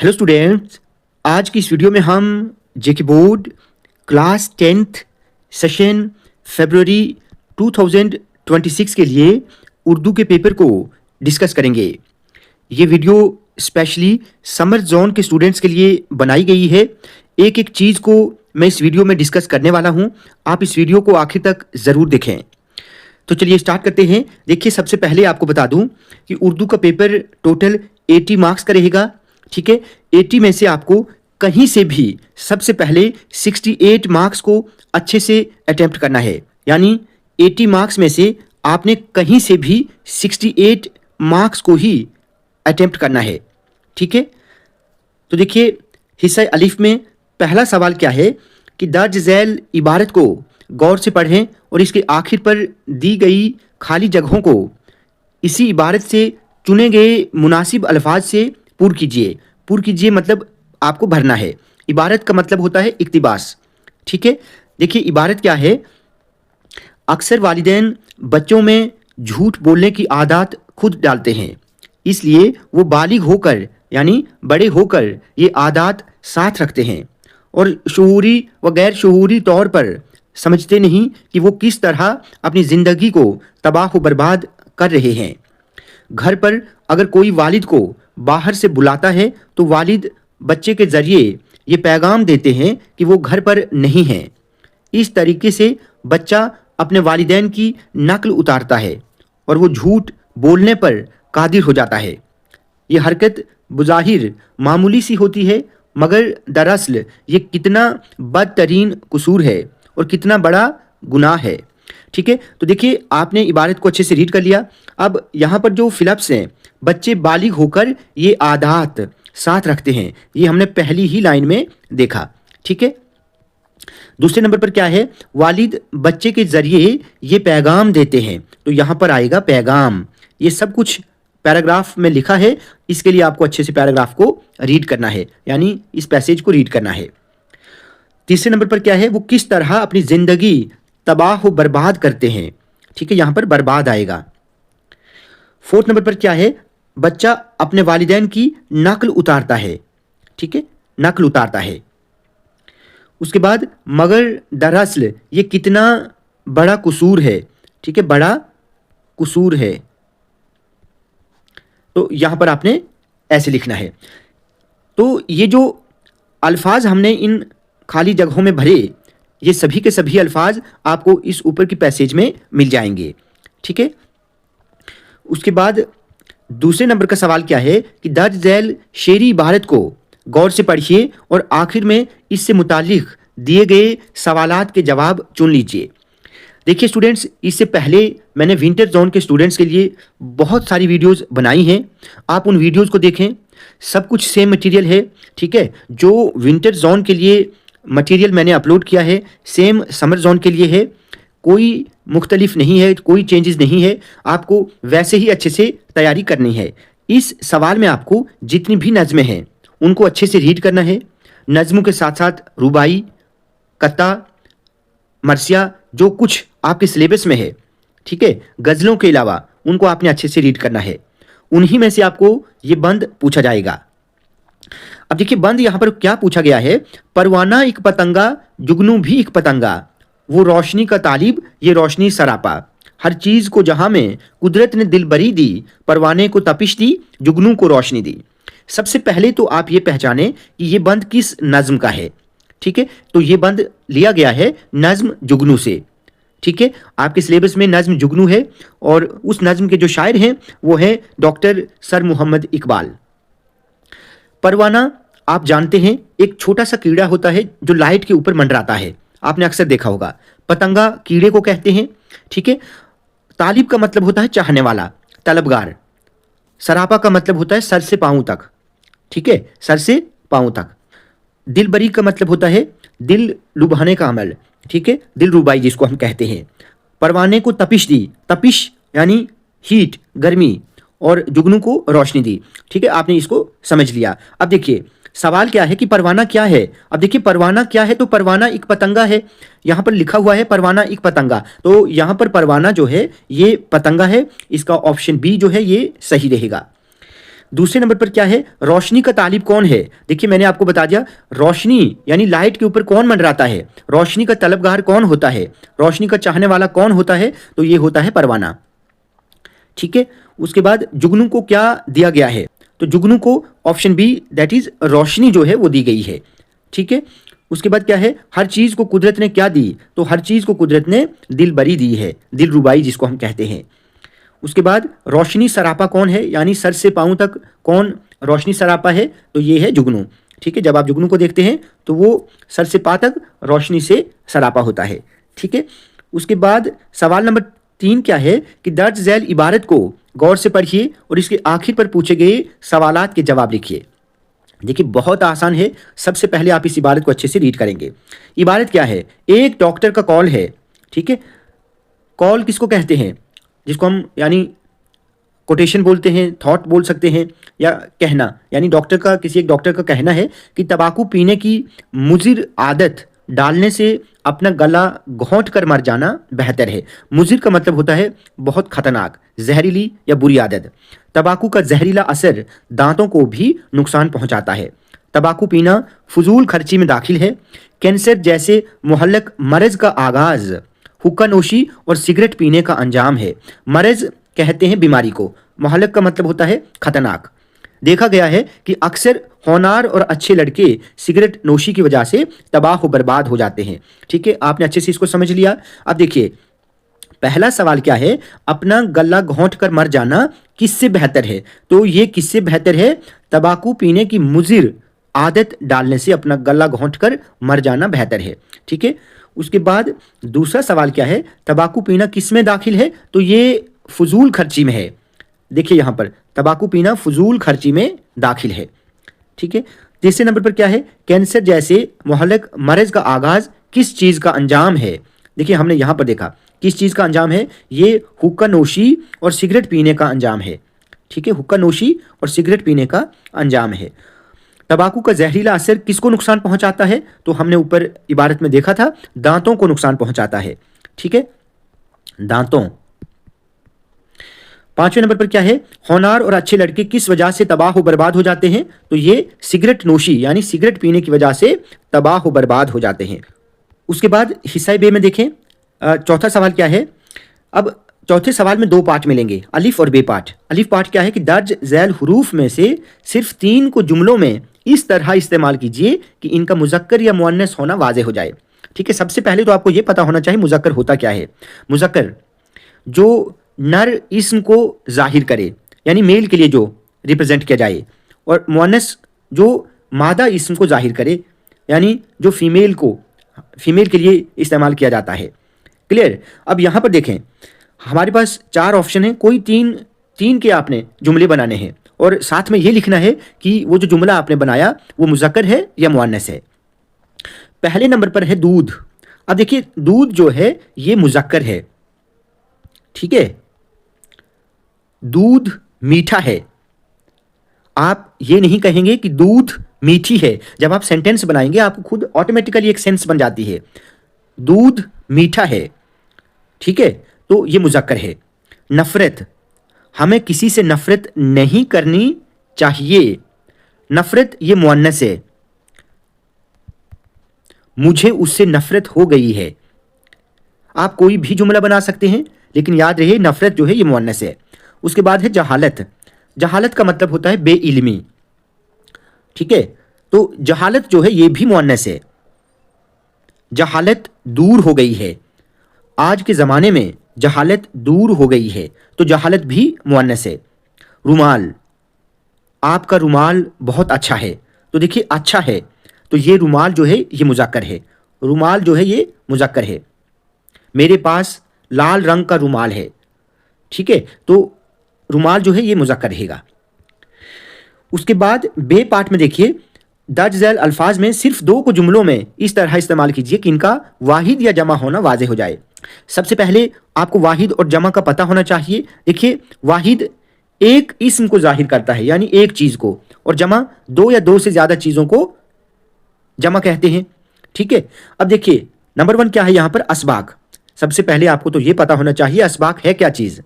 Hello students, आज की इस वीडियो में हम जेके बोर्ड क्लास 10th सेशन फरवरी 2026 के लिए उर्दू के पेपर को डिस्कस करेंगे। ये वीडियो स्पेशली समर जोन के स्टूडेंट्स के लिए बनाई गई है। एक एक चीज़ को मैं इस वीडियो में डिस्कस करने वाला हूँ। आप इस वीडियो को आखिर तक ज़रूर देखें। तो चलिए स्टार्ट करते हैं। देखिए, सबसे पहले आपको बता दूं कि उर्दू का पेपर टोटल 80 मार्क्स का रहेगा। ठीक है, 80 में से आपको कहीं से भी सबसे पहले 68 मार्क्स को अच्छे से अटेम्प्ट करना है। यानी 80 मार्क्स में से आपने कहीं से भी 68 मार्क्स को ही अटेम्प्ट करना है। ठीक है, तो देखिए हिस्सा अलिफ में पहला सवाल क्या है कि दर्ज झैल इबारत को गौर से पढ़ें और इसके आखिर पर दी गई खाली जगहों को इसी इबारत से चुने गए मुनासिब अल्फाज से पूर्ण कीजिए। पूर्ण कीजिए मतलब आपको भरना है। इबारत का मतलब होता है इक्तिबास। ठीक है, देखिए इबारत क्या है। अक्सर वालिदैन बच्चों में झूठ बोलने की आदत खुद डालते हैं, इसलिए वो बालिग होकर यानी बड़े होकर ये आदत साथ रखते हैं और शऊरी व गैर शऊरी तौर पर समझते नहीं कि वो किस तरह अपनी ज़िंदगी को तबाह व बर्बाद कर रहे हैं। घर पर अगर कोई वालिद को बाहर से बुलाता है तो वालिद बच्चे के ज़रिए ये पैगाम देते हैं कि वो घर पर नहीं हैं। इस तरीके से बच्चा अपने वालिदैन की नकल उतारता है और वो झूठ बोलने पर कादिर हो जाता है। ये हरकत बुज़ाहिर मामूली सी होती है, मगर दरअसल ये कितना बदतरीन कसूर है और कितना बड़ा गुनाह है। ठीक है, तो देखिए आपने इबारत को अच्छे से रीड कर लिया। अब यहाँ पर जो फिलप्स हैं, बच्चे बालिग होकर ये आदत साथ रखते हैं, ये हमने पहली ही लाइन में देखा। ठीक है, दूसरे नंबर पर क्या है, वालिद बच्चे के जरिए ये पैगाम देते हैं, तो यहाँ पर आएगा पैगाम। ये सब कुछ पैराग्राफ में लिखा है, इसके लिए आपको अच्छे से पैराग्राफ को रीड करना है, यानी इस पैसेज को रीड करना है। तीसरे नंबर पर क्या है, वो किस तरह अपनी ज़िंदगी तबाह व बर्बाद करते हैं। ठीक है, यहाँ पर बर्बाद आएगा। फोर्थ नंबर पर क्या है, बच्चा अपने वालिदैन की नकल उतारता है। ठीक है, नकल उतारता है। उसके बाद मगर दरअसल ये कितना बड़ा कसूर है। ठीक है, बड़ा कसूर है, तो यहाँ पर आपने ऐसे लिखना है। तो ये जो अल्फाज हमने इन खाली जगहों में भरे, ये सभी के सभी अल्फाज आपको इस ऊपर की पैसेज में मिल जाएंगे। ठीक है, उसके बाद दूसरे नंबर का सवाल क्या है कि दर्ज झैल शेरी इबारत को गौर से पढ़िए और आखिर में इससे मुतालिक दिए गए सवालात के जवाब चुन लीजिए। देखिए स्टूडेंट्स, इससे पहले मैंने विंटर जोन के स्टूडेंट्स के लिए बहुत सारी वीडियोस बनाई हैं। आप उन वीडियोस को देखें, सब कुछ सेम मटेरियल है। ठीक है, जो विंटर जोन के लिए मटेरियल मैंने अपलोड किया है सेम समर जोन के लिए है। कोई मुख्तलिफ नहीं है, कोई चेंजेस नहीं है। आपको वैसे ही अच्छे से तैयारी करनी है। इस सवाल में आपको जितनी भी नज़में हैं उनको अच्छे से रीड करना है। नज़मों के साथ साथ रुबाई, कत्ता, मरसिया, जो कुछ आपके सिलेबस में है, ठीक है, गज़लों के अलावा उनको आपने अच्छे से रीड करना है। उन्हीं में से आपको ये बंद पूछा जाएगा। अब देखिए बंद यहाँ पर क्या पूछा गया है, परवाना एक पतंगा, जुगनू भी एक पतंगा, वो रोशनी का तालिब, ये रोशनी सरापा, हर चीज़ को जहां में कुदरत ने दिल बरी दी, परवाने को तपिश दी, जुगनू को रोशनी दी। सबसे पहले तो आप ये पहचानें कि ये बंद किस नज़्म का है। ठीक है, तो ये बंद लिया गया है नज़्म जुगनू से। ठीक है, आपके सिलेबस में नज़्म जुगनू है और उस नज़्म के जो शायर हैं वो हैं डॉक्टर सर मोहम्मद इकबाल। परवाना आप जानते हैं एक छोटा सा कीड़ा होता है जो लाइट के ऊपर मंडराता है, आपने अक्सर देखा होगा। पतंगा कीड़े को कहते हैं। ठीक है, तालिब का मतलब होता है चाहने वाला, तलबगार। सरापा का मतलब होता है सर से पांव तक। ठीक है, सर से पांव तक। दिल बरी का मतलब होता है दिल लुभाने का अमल। ठीक है, दिल रुबाई जिसको हम कहते हैं। परवाने को तपिश दी, तपिश यानी हीट, गर्मी, और जुगनू को रोशनी दी। ठीक है, आपने इसको समझ लिया। अब देखिए सवाल क्या है कि परवाना क्या है। अब देखिए परवाना क्या है, तो परवाना एक पतंगा है। यहाँ पर लिखा हुआ है परवाना एक पतंगा, तो यहाँ पर परवाना जो है ये पतंगा है। इसका ऑप्शन बी जो है ये सही रहेगा। दूसरे नंबर पर क्या है, रोशनी का तालिब कौन है। देखिए मैंने आपको बता दिया, रोशनी यानी लाइट के ऊपर कौन मंडराता है, रोशनी का तलबगार कौन होता है, रोशनी का चाहने वाला कौन होता है, तो ये होता है परवाना। ठीक है, उसके बाद जुगनू को क्या दिया गया है, तो जुगनू को ऑप्शन बी दैट इज रोशनी जो है वो दी गई है। ठीक है, उसके बाद क्या है, हर चीज को कुदरत ने क्या दी, तो हर चीज को कुदरत ने दिलबरी दी है, दिल रुबाई जिसको हम कहते हैं। उसके बाद रोशनी सरापा कौन है, यानी सर से पांव तक कौन रोशनी सरापा है, तो ये है जुगनू। ठीक है, जब आप जुगनू को देखते हैं तो वो सर से पांव तक रोशनी से सरापा होता है। ठीक है, उसके बाद सवाल नंबर 3 क्या है कि दर्ज झैल इबारत को गौर से पढ़िए और इसके आखिर पर पूछे गए सवालात के जवाब लिखिए। देखिए बहुत आसान है, सबसे पहले आप इस इबारत को अच्छे से रीड करेंगे। इबारत क्या है, एक डॉक्टर का कॉल है। ठीक है, कॉल किसको कहते हैं, जिसको हम यानी कोटेशन बोलते हैं, थॉट बोल सकते हैं, या कहना, यानी डॉक्टर का, किसी एक डॉक्टर का कहना है कि तंबाकू पीने की मुजिर आदत डालने से अपना गला घोंट कर मर जाना बेहतर है। मुजिर का मतलब होता है बहुत खतरनाक, जहरीली या बुरी आदत। तंबाकू का जहरीला असर दांतों को भी नुकसान पहुंचाता है। तंबाकू पीना फजूल खर्ची में दाखिल है। कैंसर जैसे मुहल्लक मर्ज का आगाज हुक्का नोशी और सिगरेट पीने का अंजाम है। मर्ज कहते हैं बीमारी को, मुहल्लक का मतलब होता है खतरनाक। देखा गया है कि अक्सर होनार और अच्छे लड़के सिगरेट नोशी की वजह से तबाह व बर्बाद हो जाते हैं। ठीक है, आपने अच्छे से इसको समझ लिया। अब देखिए पहला सवाल क्या है, अपना गला घोंट कर मर जाना किससे बेहतर है, तो ये किससे बेहतर है, तंबाकू पीने की मुजिर आदत डालने से अपना गला घोंट कर मर जाना बेहतर है। ठीक है, उसके बाद दूसरा सवाल क्या है, तंबाकू पीना किस में दाखिल है, तो ये फजूल खर्ची में है। देखिए यहाँ पर तंबाकू पीना फजूल खर्ची में दाखिल है। ठीक है, तीसरे नंबर पर क्या है, कैंसर जैसे मुहल्लक मर्ज का आगाज किस चीज का अंजाम है। देखिए हमने यहाँ पर देखा किस चीज का अंजाम है, ये हुक्का नोशी और सिगरेट पीने का अंजाम है। ठीक है, हुक्का नोशी और सिगरेट पीने का अंजाम है। तंबाकू का जहरीला असर किसको नुकसान पहुंचाता है, तो हमने ऊपर इबारत में देखा था, दांतों को नुकसान पहुंचाता है। ठीक है, दांतों। पांचवें नंबर पर क्या है, होनार और अच्छे लड़के किस वजह से तबाह व बर्बाद हो जाते हैं, तो ये सिगरेट नोशी यानी सिगरेट पीने की वजह से तबाह व बर्बाद हो जाते हैं। उसके बाद हिस्सा बे में देखें, चौथा सवाल क्या है। अब चौथे सवाल में 2 पार्ट मिलेंगे, अलिफ और बे पार्ट। अलिफ पार्ट क्या है कि दर्ज झैल हुरूफ में से सिर्फ 3 को जुमलों में इस तरह इस्तेमाल कीजिए कि इनका मुजक्कर या मुअन्नस होना वाजे हो जाए। ठीक है, सबसे पहले तो आपको यह पता होना चाहिए मुजक्कर होता क्या है। मुजक्कर जो नर इस्म को जाहिर करे, यानी मेल के लिए जो रिप्रेजेंट किया जाए, और मुअन्नस जो मादा इस्म को जाहिर करे, यानी जो फीमेल के लिए इस्तेमाल किया जाता है। क्लियर। अब यहाँ पर देखें हमारे पास 4 ऑप्शन हैं, कोई तीन के आपने जुमले बनाने हैं और साथ में ये लिखना है कि वो जो जुमला आपने बनाया वो मुज़क्कर है या मुअन्नस है। पहले नंबर पर है दूध। अब देखिए दूध जो है ये मुज़क्कर है, ठीक है, दूध मीठा है। आप ये नहीं कहेंगे कि दूध मीठी है, जब आप सेंटेंस बनाएंगे आपको खुद ऑटोमेटिकली एक सेंस बन जाती है, दूध मीठा है, ठीक है, तो ये मुज़क्कर है। नफरत, हमें किसी से नफरत नहीं करनी चाहिए, नफरत ये मुअन्नस है, मुझे उससे नफरत हो गई है। आप कोई भी जुमला बना सकते हैं लेकिन याद रहे नफरत जो है ये मुअन्नस है। उसके बाद है जहालत। जहालत का मतलब होता है बेइल्मी, ठीक है, तो जहालत जो है ये भी मुअन्नस है, जहालत दूर हो गई है, आज के ज़माने में जहालत दूर हो गई है, तो जहालत भी मुअन्नस है। रुमाल, आपका रुमाल बहुत अच्छा है, तो देखिए अच्छा है, तो ये रुमाल जो है ये मुज़क्कर है, रुमाल जो है ये मुज़क्कर है। मेरे पास लाल रंग का रुमाल है, ठीक है, तो रुमाल जो है ये मुज़क्कर रहेगा। उसके बाद बे पार्ट में देखिए दर्ज झैल अल्फाज में सिर्फ 2 को जुमलों में इस तरह इस्तेमाल कीजिए कि इनका वाहिद या जमा होना वाज़े हो जाए। सबसे पहले आपको वाहिद और जमा का पता होना चाहिए। देखिए वाहिद एक इस्म को जाहिर करता है यानी एक चीज को, और जमा 2 या 2 से ज्यादा चीजों को जमा कहते हैं, ठीक है। अब देखिए नंबर 1 क्या है यहां पर, अस्बाक। सबसे पहले आपको तो यह पता होना चाहिए अस्बाक है क्या चीज।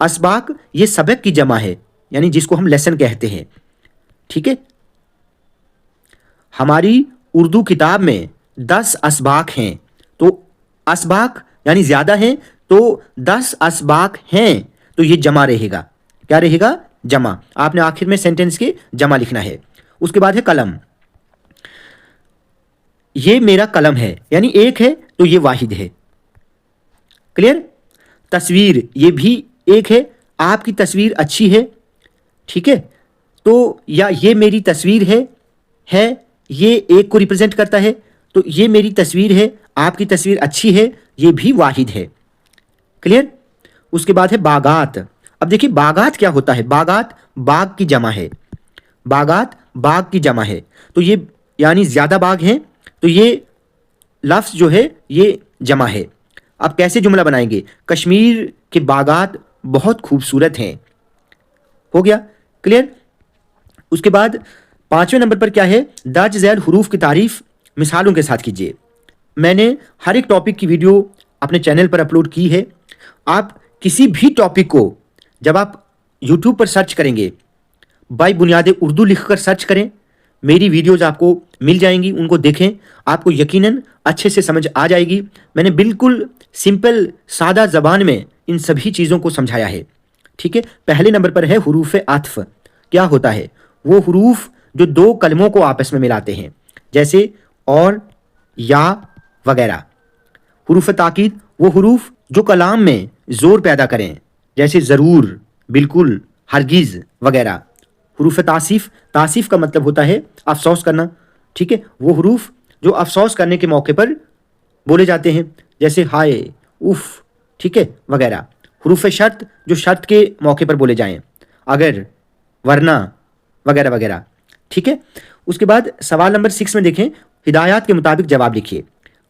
अस्बाक ये सबक की जमा है, यानी जिसको हम लेसन कहते हैं, ठीक है। हमारी उर्दू किताब में 10 असबाक हैं, तो असबाक यानी ज़्यादा हैं, तो 10 असबाक हैं, तो ये जमा रहेगा। क्या रहेगा? जमा। आपने आखिर में सेंटेंस के जमा लिखना है। उसके बाद है कलम। ये मेरा कलम है, यानी एक है तो ये वाहिद है। क्लियर? तस्वीर, ये भी एक है, आपकी तस्वीर अच्छी है, ठीक है। तो या ये मेरी तस्वीर है ये एक को रिप्रेजेंट करता है, तो ये मेरी तस्वीर है, आपकी तस्वीर अच्छी है, ये भी वाहिद है। क्लियर? उसके बाद है बागात। अब देखिए बागात क्या होता है? बागात बाग की जमा है, बागात बाग की जमा है, तो ये यानी ज़्यादा बाग हैं, तो ये लफ्ज़ जो है ये जमा है। अब कैसे जुमला बनाएंगे? कश्मीर के बागात बहुत खूबसूरत हैं। हो गया? क्लियर? उसके बाद 5वें नंबर पर क्या है? दर्ज झैल हुरूफ की तारीफ मिसालों के साथ कीजिए। मैंने हर एक टॉपिक की वीडियो अपने चैनल पर अपलोड की है। आप किसी भी टॉपिक को जब आप यूट्यूब पर सर्च करेंगे, बाई बुनियाद उर्दू लिखकर सर्च करें, मेरी वीडियोज़ आपको मिल जाएंगी, उनको देखें, आपको यकीनन अच्छे से समझ आ जाएगी। मैंने बिल्कुल सिंपल सादा ज़बान में इन सभी चीज़ों को समझाया है, ठीक है। पहले नंबर पर है हुरूफ आत्फ। क्या होता है? वो हुरूफ जो दो कलमों को आपस में मिलाते हैं, जैसे और, या वगैरह। हुरूफ ताकीद वो हुरूफ जो कलाम में ज़ोर पैदा करें, जैसे ज़रूर, बिल्कुल, हरगिज़ वगैरह। हुरूफ तासीफ़, तासीफ़ का मतलब होता है अफसोस करना, ठीक है। वो हुरूफ जो अफसोस करने के मौके पर बोले जाते हैं, जैसे हाय, उफ, ठीक है, वगैरह। हुरूफ शर्त जो शर्त के मौके पर बोले जाएं, अगर, वरना, वगैरह वगैरह, ठीक है। उसके बाद सवाल नंबर 6 में देखें, हिदायत के मुताबिक जवाब लिखिए।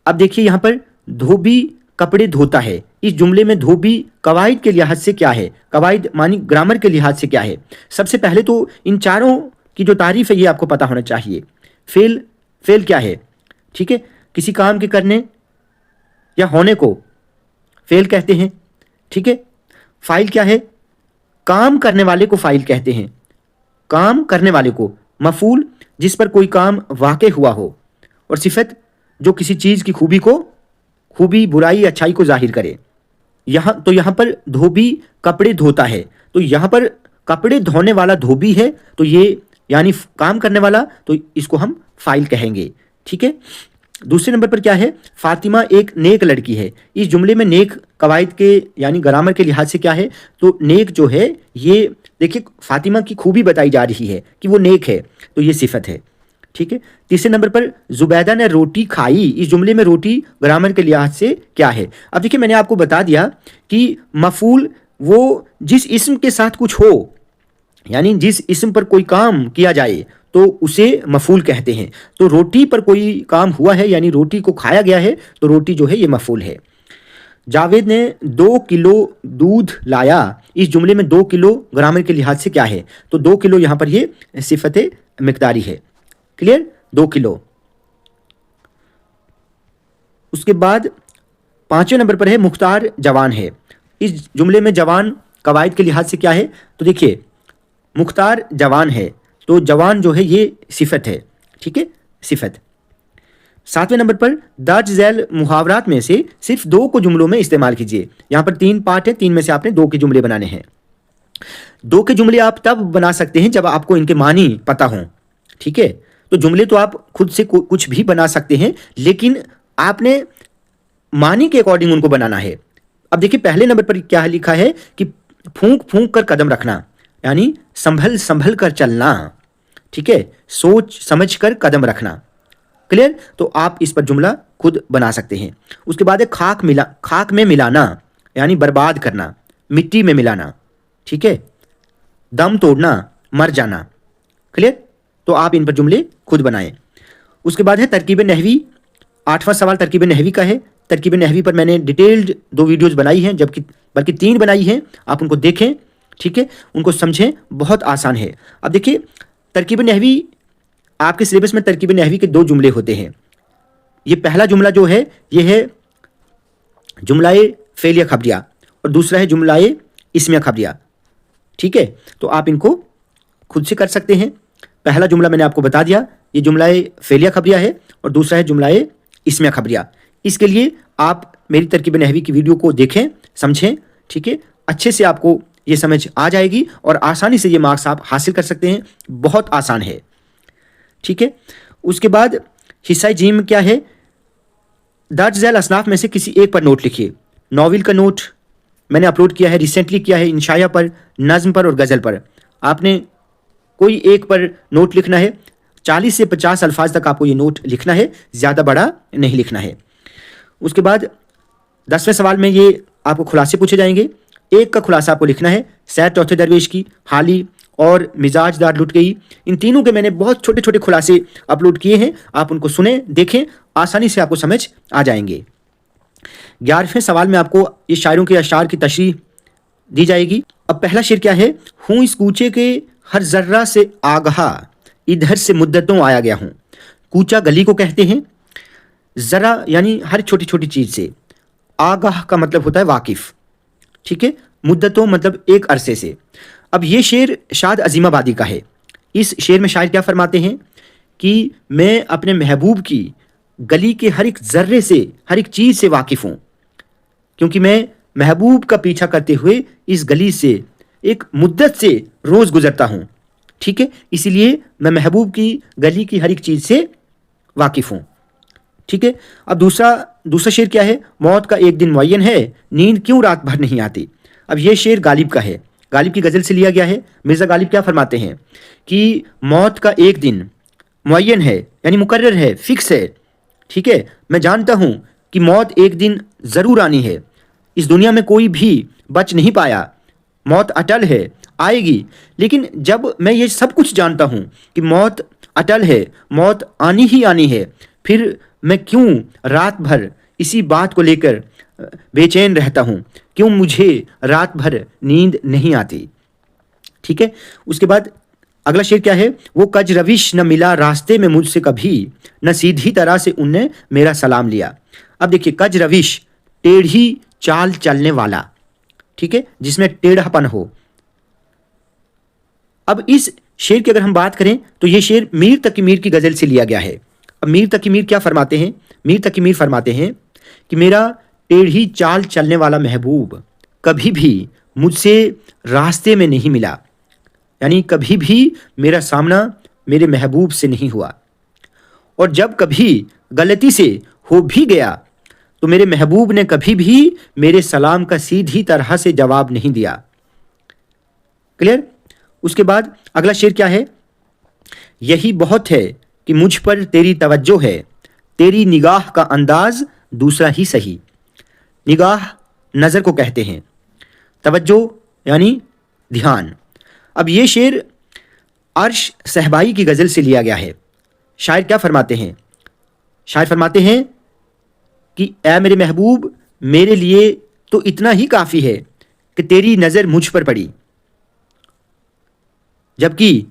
अब देखिए यहाँ पर धोबी कपड़े धोता है, इस जुमले में धोबी कवायद के लिहाज से क्या है? कवायद मानी ग्रामर के लिहाज से क्या है? सबसे पहले तो इन चारों की जो तारीफ है ये आपको पता होना चाहिए। फेल, फेल क्या है? ठीक है, किसी काम के करने या होने को फेल कहते हैं, ठीक है। फाइल क्या है? काम करने वाले को फाइल कहते हैं, काम करने वाले को। मफूल जिस पर कोई काम वाक़े हुआ हो, और सिफत जो किसी चीज़ की खूबी को, खूबी, बुराई, अच्छाई को जाहिर करे। यहाँ पर धोबी कपड़े धोता है, तो यहाँ पर कपड़े धोने वाला धोबी है, तो ये यानी काम करने वाला, तो इसको हम फाइल कहेंगे, ठीक है। दूसरे नंबर पर क्या है? फातिमा एक नेक लड़की है। इस जुमले में नेक कवायद के यानी ग्रामर के लिहाज से क्या है? तो नेक जो है ये देखिए फातिमा की खूबी बताई जा रही है कि वो नेक है, तो ये सिफत है, ठीक है। तीसरे नंबर पर जुबैदा ने रोटी खाई। इस जुमले में रोटी ग्रामर के लिहाज से क्या है? अब देखिए मैंने आपको बता दिया कि मफूल वो जिस इस्म के साथ कुछ हो, यानी जिस इस्म पर कोई काम किया जाए तो उसे मफूल कहते हैं। तो रोटी पर कोई काम हुआ है यानी रोटी को खाया गया है, तो रोटी जो है ये मफूल है। जावेद ने 2 किलो दूध लाया। इस जुमले में 2 किलो ग्रामर के लिहाज से क्या है? तो 2 किलो यहाँ पर ये सिफत मिकदारी है। क्लियर? 2 किलो। उसके बाद 5वें नंबर पर है मुख्तार जवान है। इस जुमले में जवान कवायद के लिहाज से क्या है? तो देखिए मुख्तार जवान है, तो जवान जो है ये सिफत है, ठीक है, सिफत। 7वें नंबर पर दर्ज झैल मुहावरात में से सिर्फ 2 को जुमलों में इस्तेमाल कीजिए। यहाँ पर 3 पार्ट है, 3 में से आपने 2 के जुमले बनाने हैं। 2 के जुमले आप तब बना सकते हैं जब आपको इनके मानी पता हों, ठीक है। तो जुमले तो आप खुद से कुछ भी बना सकते हैं, लेकिन आपने मानी के अकॉर्डिंग उनको बनाना है। अब देखिए पहले नंबर पर क्या लिखा है कि फूंक फूंक कर कदम रखना, यानी संभल संभल कर चलना, ठीक है, सोच समझ कर कदम रखना। क्लियर? तो आप इस पर जुमला खुद बना सकते हैं। उसके बाद है खाक में मिलाना, यानी बर्बाद करना, मिट्टी में मिलाना, ठीक है, दम तोड़ना, मर जाना। क्लियर? तो आप इन पर जुमले खुद बनाएं। उसके बाद है तरकीब नहवी। 8वां सवाल तरकीब नहवी का है। तरकीब नहवी पर मैंने डिटेल्ड 2 वीडियोज़ बनाई हैं, जबकि बल्कि 3 बनाई हैं, आप उनको देखें, ठीक है, उनको समझें, बहुत आसान है। अब देखिए तरकीब नहवी, आपके सिलेबस में तरकीब नहवी के 2 जुमले होते हैं। ये पहला जुमला जो है ये है जुमलाए फेलिया खबरिया, और दूसरा है जुमलाए इस्मिया खबरिया, ठीक है, तो आप इनको खुद से कर सकते हैं। पहला जुमला मैंने आपको बता दिया, ये जुमलाए फेलिया खबरिया है, और दूसरा है जुमलाए इसमिया खबरिया। इसके लिए आप मेरी तरकीब नहवी की वीडियो को देखें, समझें, ठीक है, अच्छे से आपको ये समझ आ जाएगी और आसानी से ये मार्क्स आप हासिल कर सकते हैं। बहुत आसान है, ठीक है। उसके बाद हिस्सा जीम क्या है, दर्ज झैल असनाफ में से किसी एक पर नोट लिखिए। नॉवेल का नोट मैंने अपलोड किया है, रिसेंटली किया है, इंशाया पर, नज़्म पर और गज़ल पर। आपने कोई एक पर नोट लिखना है, 40 से 50 अल्फाज तक आपको ये नोट लिखना है, ज़्यादा बड़ा नहीं लिखना है। उसके बाद 10वें सवाल में ये आपको खुलासे पूछे जाएंगे। एक का खुलासा आपको लिखना है, सैर चौथे दरवेश की, हाली और मिजाजदार लुट गई। इन तीनों के मैंने बहुत छोटे छोटे खुलासे अपलोड किए हैं, आप उनको सुने, देखें, आसानी से आपको समझ आ जाएंगे। 11वें सवाल में आपको ये शायरों के अशार की तशरीह दी जाएगी। अब पहला शेर क्या है, हूँ इस कूचे के हर जर्रा से आगाह, इधर से मुद्दतों आया गया हूँ। कूचा गली को कहते हैं, जरा यानी हर छोटी छोटी चीज से, आगाह का मतलब होता है वाकिफ, ठीक है, मुद्दतों मतलब एक अरसे से। अब ये शेर शाद अजीमाबादी का है। इस शेर में शायर क्या फरमाते हैं कि मैं अपने महबूब की गली के हर एक जर्रे से, हर एक चीज से वाकिफ हूं, क्योंकि मैं महबूब का पीछा करते हुए इस गली से एक मुद्दत से रोज गुजरता हूं, ठीक है, इसीलिए मैं महबूब की गली की हर एक चीज से वाकिफ हूं, ठीक है। अब दूसरा शेर क्या है, मौत का एक दिन मुअय्यन है, नींद क्यों रात भर नहीं आती। अब यह शेर गालिब का है, गालिब की गज़ल से लिया गया है। मिर्ज़ा गालिब क्या फरमाते हैं कि मौत का एक दिन मुअय्यन है, यानी मुकर्रर है, फिक्स है, ठीक है, मैं जानता हूं कि मौत एक दिन ज़रूर आनी है, इस दुनिया में कोई भी बच नहीं पाया, मौत अटल है, आएगी। लेकिन जब मैं ये सब कुछ जानता हूं कि मौत अटल है, मौत आनी ही आनी है, फिर मैं क्यों रात भर इसी बात को लेकर बेचैन रहता हूं, क्यों मुझे रात भर नींद नहीं आती, ठीक है। उसके बाद अगला शेर क्या है, वो कज रविश न मिला रास्ते में मुझसे कभी, न सीधी तरह से उनने मेरा सलाम लिया। अब देखिए, कज रविश टेढ़ी चाल चलने वाला, ठीक है, जिसमें टेढ़ापन हो। अब इस शेर की अगर हम बात करें तो यह शेर मीर तकी मीर की गजल से लिया गया है। अब मीर तकी मीर क्या फरमाते हैं, मीर तकी मीर फरमाते हैं कि मेरा टेढ़ी चाल चलने वाला महबूब कभी भी मुझसे रास्ते में नहीं मिला, यानी कभी भी मेरा सामना मेरे महबूब से नहीं हुआ, और जब कभी गलती से हो भी गया तो मेरे महबूब ने कभी भी मेरे सलाम का सीधी तरह से जवाब नहीं दिया। क्लियर। उसके बाद अगला शेर क्या है, यही बहुत है कि मुझ पर तेरी तवज्जो है, तेरी निगाह का अंदाज दूसरा ही सही। निगाह नज़र को कहते हैं, तवज्जो यानी ध्यान। अब ये शेर अर्श सहबाई की गज़ल से लिया गया है। शायर क्या फरमाते हैं, शायर फरमाते हैं कि ऐ मेरे महबूब, मेरे लिए तो इतना ही काफ़ी है कि तेरी नज़र मुझ पर पड़ी, जबकि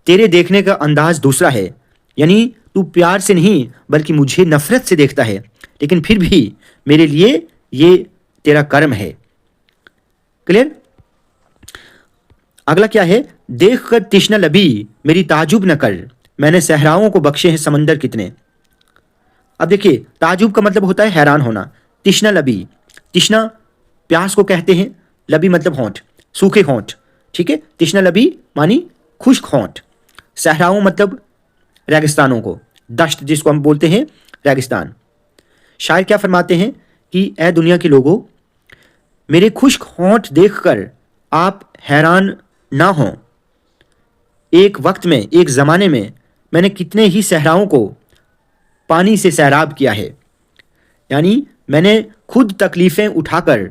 तेरे देखने का अंदाज दूसरा है, यानी तू प्यार से नहीं बल्कि मुझे नफरत से देखता है, लेकिन फिर भी मेरे लिए ये तेरा कर्म है। क्लियर। अगला क्या है, देख कर तिश्ना लबी मेरी ताजुब न कर, मैंने सहराओं को बख्शे हैं समंदर कितने। अब देखिए, ताजुब का मतलब होता है हैरान होना। तिश्ना लबी, तिश्ना प्यास को कहते हैं, लबी मतलब होंठ, सूखे होंठ, ठीक है, तिश्ना लबी मानी खुश्क होंठ। सहराओं मतलब रेगिस्तानों को, दश्त जिसको हम बोलते हैं रेगिस्तान। शायर क्या फरमाते हैं कि ए दुनिया के लोगों, मेरे खुश्क होंठ देखकर आप हैरान ना हों। एक वक्त में, एक ज़माने में मैंने कितने ही सहराओं को पानी से सैराब किया है, यानी मैंने खुद तकलीफ़ें उठाकर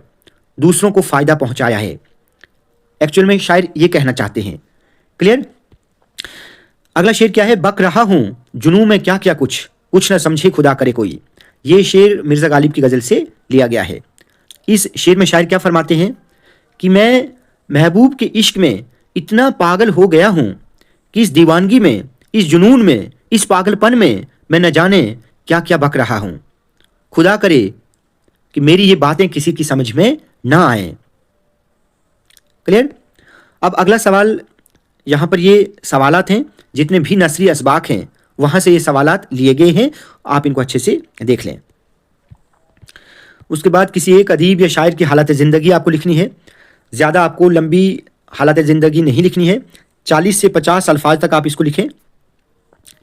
दूसरों को फ़ायदा पहुंचाया है। एक्चुअल में शायर ये कहना चाहते हैं। क्लियर। अगला शेर क्या है, बक रहा हूं जुनून में क्या क्या कुछ, कुछ ना समझे खुदा करे कोई। ये शेर मिर्ज़ा गालिब की गज़ल से लिया गया है। इस शेर में शायर क्या फरमाते हैं कि मैं महबूब के इश्क में इतना पागल हो गया हूं कि इस दीवानगी में, इस जुनून में, इस पागलपन में मैं न जाने क्या क्या बक रहा हूं। खुदा करे कि मेरी ये बातें किसी की समझ में ना आए। क्लियर। अब अगला सवाल, यहाँ पर ये सवालात हैं, जितने भी नसरी असबाक हैं वहाँ से ये सवालात लिए गए हैं, आप इनको अच्छे से देख लें। उसके बाद किसी एक अदीब या शायर की हालत ज़िंदगी आपको लिखनी है। ज़्यादा आपको लंबी हालत ज़िंदगी नहीं लिखनी है, 40 से 50 अल्फाज तक आप इसको लिखें,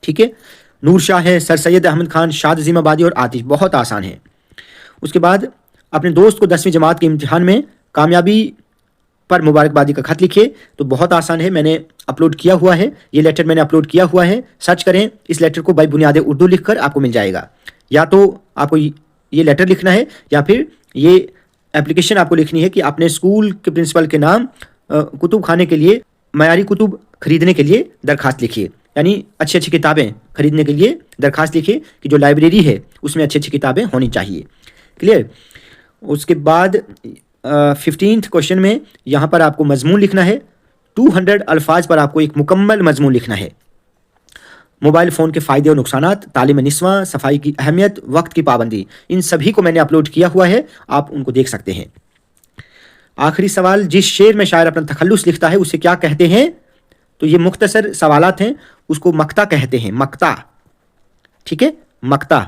ठीक है। नूर शाह है, सर सैयद अहमद खान, शाद अजीमाबादी और आतिश, बहुत आसान है। उसके बाद अपने दोस्त को 10वीं जमात के इम्तिहान में कामयाबी पर मुबारकबादी का खत लिखिए, तो बहुत आसान है, मैंने अपलोड किया हुआ है, ये लेटर मैंने अपलोड किया हुआ है, सर्च करें इस लेटर को बाई बुनियाद उर्दू लिखकर आपको मिल जाएगा। या तो आपको ये लेटर लिखना है या फिर ये एप्लीकेशन आपको लिखनी है कि अपने स्कूल के प्रिंसिपल के नाम कुतुब खाने के लिए मयारी कुतुब खरीदने के लिए दरखास्त लिखिए, यानी अच्छी अच्छी किताबें खरीदने के लिए दरखास्त लिखिए कि जो लाइब्रेरी है उसमें अच्छी अच्छी किताबें होनी चाहिए। क्लियर। उसके बाद 15th क्वेश्चन में यहाँ पर आपको मजमून लिखना है, 200 अल्फाज पर आपको एक मुकम्मल मजमून लिखना है। मोबाइल फ़ोन के फ़ायदे और नुकसानात, तालीम निस्वा, सफाई की अहमियत, वक्त की पाबंदी, इन सभी को मैंने अपलोड किया हुआ है, आप उनको देख सकते हैं। आखिरी सवाल, जिस शेर में शायर अपना तखल्लुस लिखता है उसे क्या कहते हैं? तो ये मुख्तसर सवालात हैं, उसको मक्ता कहते हैं, मक्ता, ठीक है, मक्ता।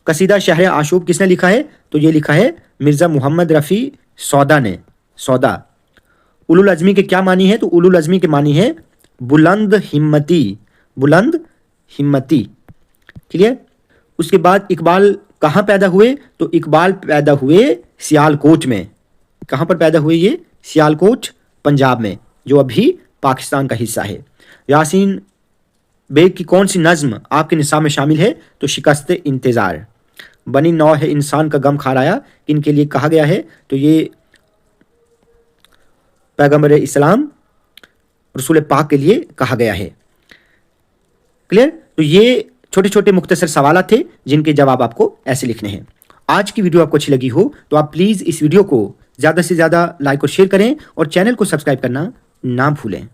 कसीदा शहर आशूब किसने लिखा है? तो ये लिखा है मिर्ज़ा मोहम्मद रफ़ी सौदा ने, सौदा। उलुल अज़मी के क्या मानी है? तो उलुल अज़मी के मानी है बुलंद हिम्मती, बुलंद हिम्मती। क्लियर। उसके बाद इकबाल कहाँ पैदा हुए? तो इकबाल पैदा हुए सियालकोट में। कहाँ पर पैदा हुए ये? सियालकोट, पंजाब में, जो अभी पाकिस्तान का हिस्सा है। यासीन बेग की कौन सी नज़्म आपके निसाब में शामिल है? तो शिकस्त इंतज़ार। बनी नौ है इंसान का गम खाराया, इनके लिए कहा गया है? तो ये पैगंबर इस्लाम रसूल पाक के लिए कहा गया है। क्लियर। तो ये छोटे छोटे मुख्तसर सवाल थे जिनके जवाब आपको ऐसे लिखने हैं। आज की वीडियो आपको अच्छी लगी हो तो आप प्लीज़ इस वीडियो को ज़्यादा से ज़्यादा लाइक और शेयर करें और चैनल को सब्सक्राइब करना ना भूलें।